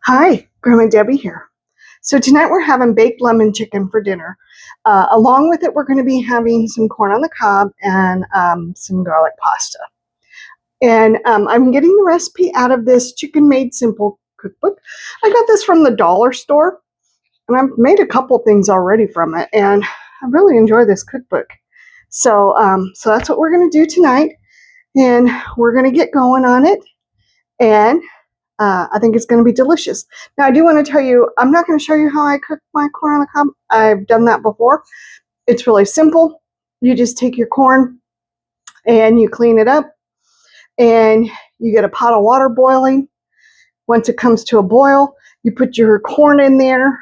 Hi, Grandma Debbie here. So tonight we're having baked lemon chicken for dinner. Along with it, we're going to be having some corn on the cob and some garlic pasta. And I'm getting the recipe out of this Chicken Made Simple cookbook. I got this from the dollar store, and I've made a couple things already from it, and I really enjoy this cookbook. So that's what we're going to do tonight, and we're going to get going on it. And I think it's going to be delicious. Now, I do want to tell you, I'm not going to show you how I cook my corn on the cob. I've done that before. It's really simple. You just take your corn and you clean it up, and you get a pot of water boiling. Once it comes to a boil, you put your corn in there,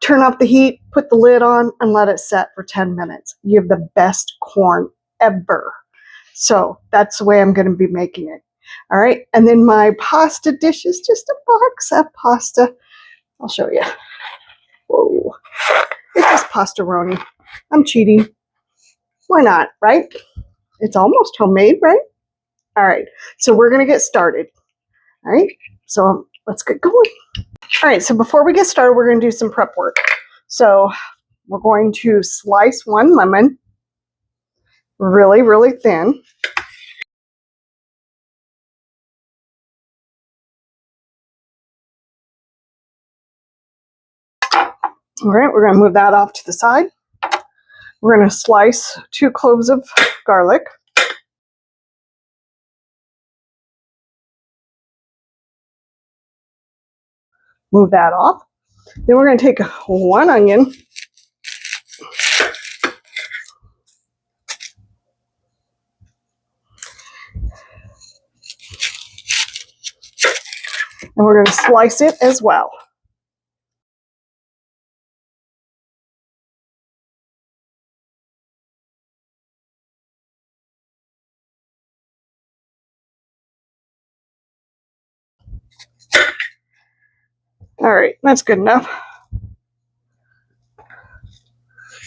turn off the heat, put the lid on, and let it set for 10 minutes. You have the best corn ever. So that's the way I'm going to be making it. All right, and then my pasta dish is just a box of pasta. I'll show you. Whoa, it's just pastaroni. I'm cheating. Why not, right? It's almost homemade, right? All right, so we're going to get started. All right, so let's get going. All right, so before we get started, we're going to do some prep work. So we're going to slice one lemon really, really thin. All right, we're going to move that off to the side. We're going to slice 2 cloves of garlic. Move that off. Then we're going to take 1 onion. And we're going to slice it as well. All right, that's good enough.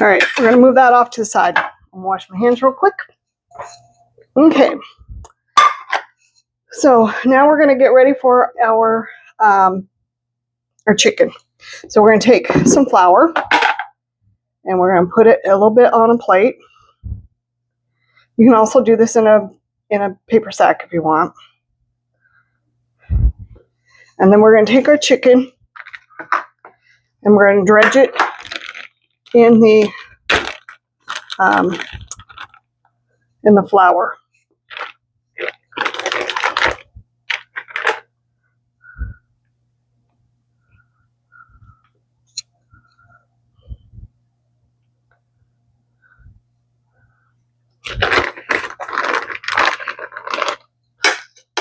All right, we're going to move that off to the side. I'll wash my hands real quick. Okay. So now we're going to get ready for our chicken. So we're going to take some flour, and we're going to put it a little bit on a plate. You can also do this in a paper sack if you want. And then we're going to take our chicken, and we're going to dredge it in the flour.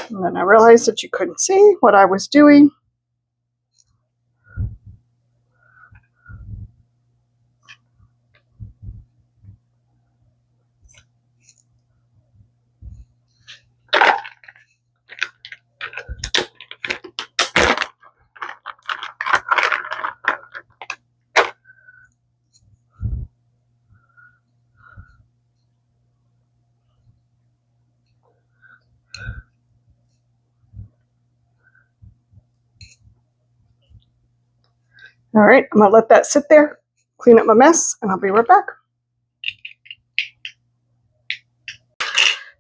And then I realized that you couldn't see what I was doing. All right, I'm going to let that sit there, clean up my mess, and I'll be right back.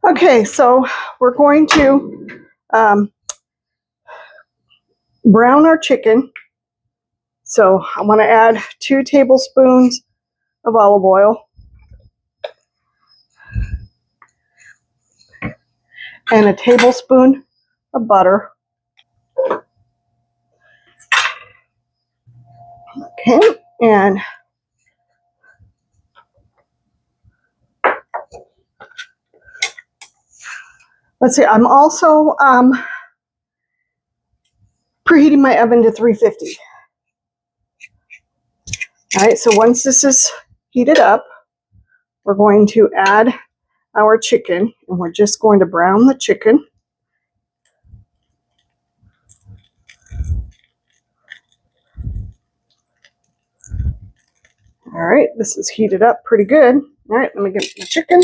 Okay, so we're going to brown our chicken. So I want to add 2 tablespoons of olive oil and a tablespoon of butter. Okay, and let's see, I'm also preheating my oven to 350. All right, so once this is heated up, we're going to add our chicken, and we're just going to brown the chicken. All right, this is heated up pretty good. All right, let me get my chicken.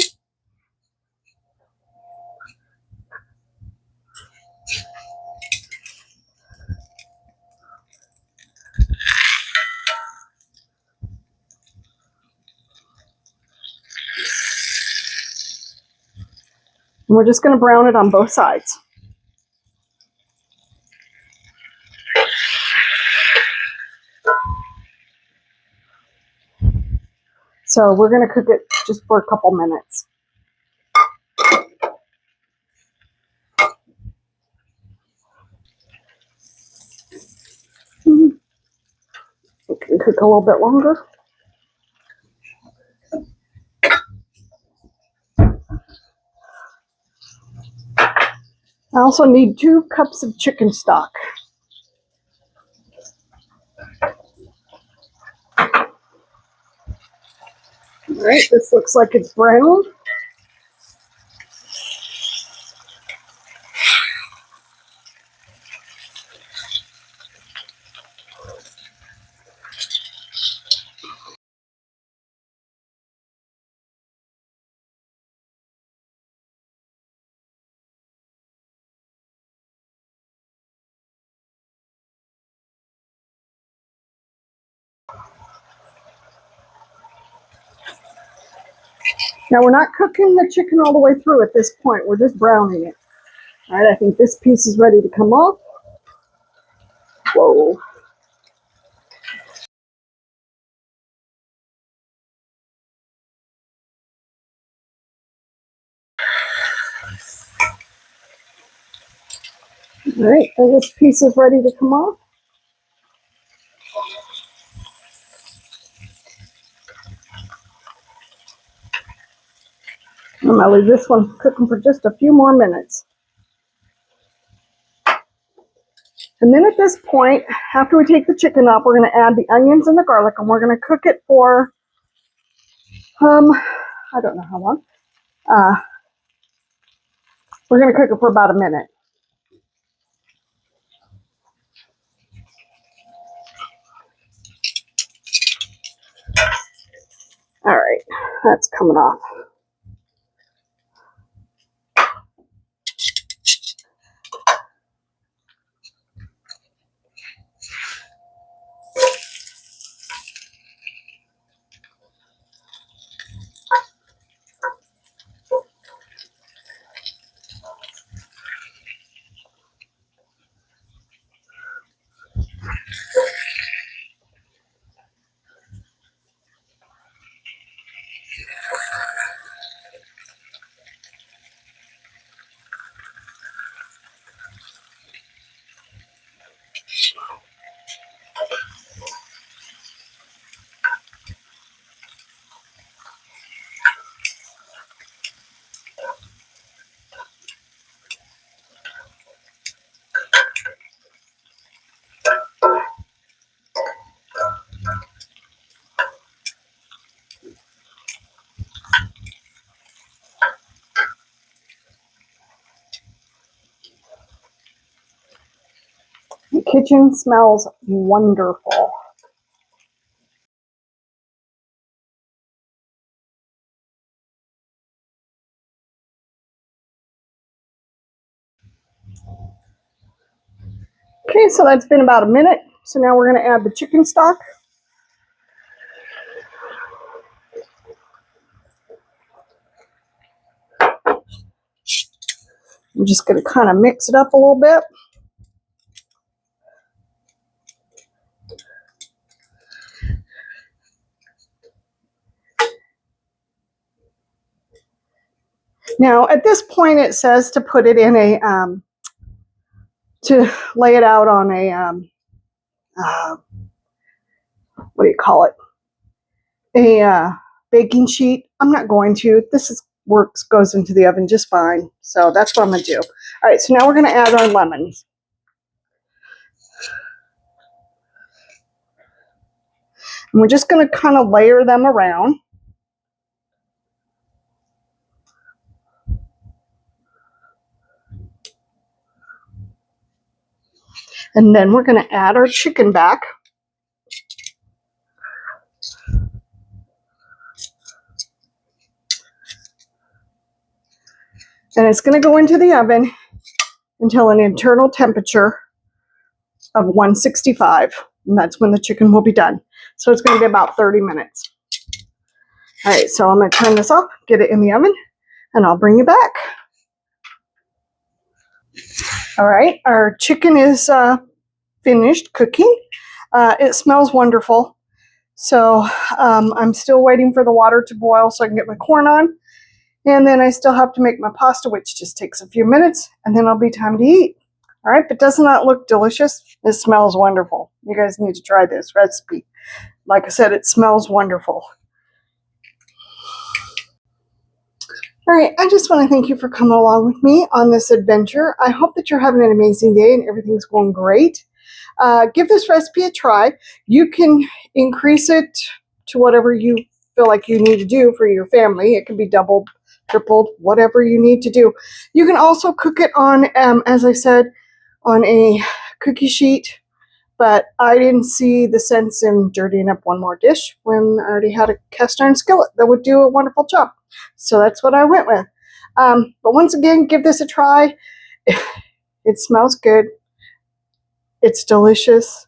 And we're just going to brown it on both sides. So we're going to cook it just for a couple minutes. It can cook a little bit longer. I also need 2 cups of chicken stock. All right, this looks like it's browned. Now we're not cooking the chicken all the way through at this point. We're just browning it. All right, I think this piece is ready to come off. Whoa. All right, and this piece is ready to come off. I'm going to leave this one cooking for just a few more minutes. And then at this point, after we take the chicken up, we're going to add the onions and the garlic, and we're going to cook it for, I don't know how long. We're going to cook it for about a minute. All right, that's coming off. The kitchen smells wonderful. Okay, so that's been about a minute. So now we're going to add the chicken stock. I'm just going to kind of mix it up a little bit. Now, at this point, it says to put it in a, to lay it out on a, what do you call it? A baking sheet. I'm not going to. This goes into the oven just fine. So that's what I'm going to do. All right, so now we're going to add our lemons. And we're just going to kind of layer them around. And then we're going to add our chicken back. And it's going to go into the oven until an internal temperature of 165. And that's when the chicken will be done. So it's going to be about 30 minutes. All right, so I'm going to turn this off, get it in the oven, and I'll bring you back. All right, our chicken is finished cooking. It smells wonderful. So I'm still waiting for the water to boil so I can get my corn on. And then I still have to make my pasta, which just takes a few minutes, and then it'll be time to eat. All right, but doesn't that look delicious? It smells wonderful. You guys need to try this recipe. Like I said, it smells wonderful. All right, I just want to thank you for coming along with me on this adventure. I hope that you're having an amazing day and everything's going great. Give this recipe a try. You can increase it to whatever you feel like you need to do for your family. It can be doubled, tripled, whatever you need to do. You can also cook it on, as I said, on a cookie sheet, but I didn't see the sense in dirtying up one more dish when I already had a cast iron skillet that would do a wonderful job. So that's what I went with. But once again, give this a try. It smells good. It's delicious.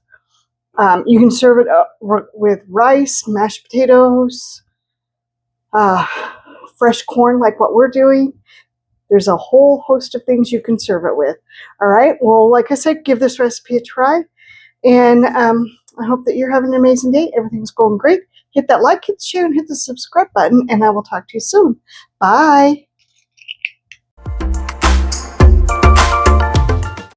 You can serve it up with rice, mashed potatoes, fresh corn like what we're doing. There's a whole host of things you can serve it with. All right. Well, like I said, give this recipe a try. And I hope that you're having an amazing day. Everything's going great. Hit that like, hit the share, and hit the subscribe button. And I will talk to you soon. Bye.